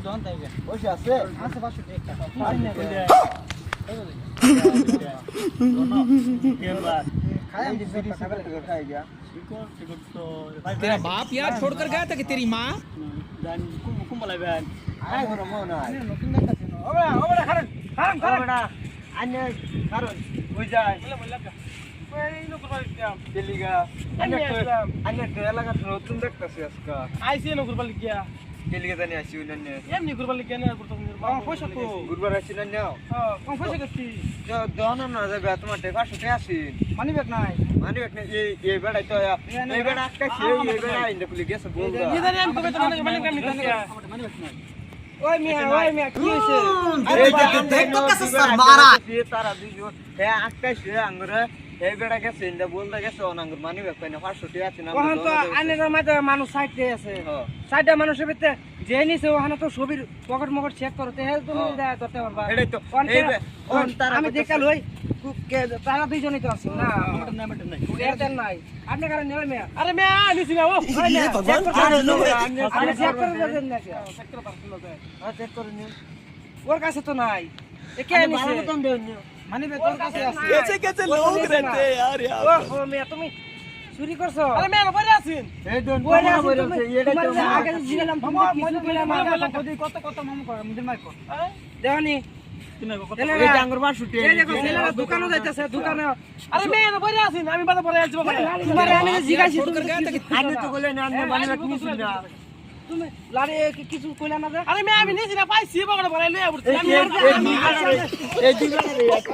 জন তাই বসে আছে আছে 500 টাকা खाया बीड़ी सिगरेट खाया गया तेरा बाप यार छोड़कर गया था कि तेरी माँ dan kumpul ban आय हो रहा ना notun দেখতাছি ওরা খারান খারান बड़ा अन्य कारण हो जाए এই লোক বাড়িতে चलेगा अन्य लगा नतून देखताছি আজকে আইসি লোক বাড়ি গিয়া चलेगा জানি আসি নন্নে এমনি গুরবালি কেন করতে পয়সা তো গুরবার আসি নন্নে হ্যাঁ কম পয়সা গেছি দন না যাবে তোমার টাকা 500 টাকা আসি মানি ব্যাগ নাই মানে এই বেড়াই তো এই বেড়া একটা খেয়ে এই বেড়া ইন্দে কুলি গেছে বলদা কি জানি আমি কবে তো মানে কাম নিতে মানি ব্যাগ নাই ওই মিয়া কি হইছে আরে দেখ তো কাছে সর মারা ये तारा दिजो हे একটা সে আঙ্গুরে এই বেড়া গেছে ইন্দে বলদা গেছে অনাঙ্গুর মানে ব্যাগ কইনা 500 টাকা আছে না ওখান তো আনের মাঝে মানুষ সাইডে আছে হ্যাঁ সাইডে মানুষের ভিতরে যে নিছে ওখানে তো ছবির পকেট মকেট চেক করতে হে তুমি দেয়া ধরতে পারবা এটাই তো এই আমি দেখাল হই তারা দুইজনই তো আছে না নাই এয়ারটেল নাই আপনি কারণ নেই মিয়া আরে মিয়া নিছি না ও আরে চেক করে দেন না চেক করে পারছিল হ্যাঁ চেক করে নিন ওর কাছে তো নাই এ কে নিছে মানে তোর কাছে আছে कैसे कैसे लोग रहते हैं यार यार ও মিয়া তুমি চুরি করছো আরে মিয়া বলে আছেন এই দন বলে বলে আছেন এটা তো আগে জিগালাম তুমি কিছু কইলা না কত কত মাম করে মুদির মাইক দেওয়ানি এই আঙ্গুর 500 টাকা এই দেখো ছেলেরা দোকানে যাইতেছে দোকানে আরে মেয়ে বলে আছেন আমি বাদে পরে আসব তোমারে আমি জিগাইছি তুমি আমি তো বলে না মানে ব্যাগ নিছি না তুমি লারে কিছু কইলা না আরে মেয়ে আমি নিছি না পাইছি বগড়ে বলে লই আবুর এই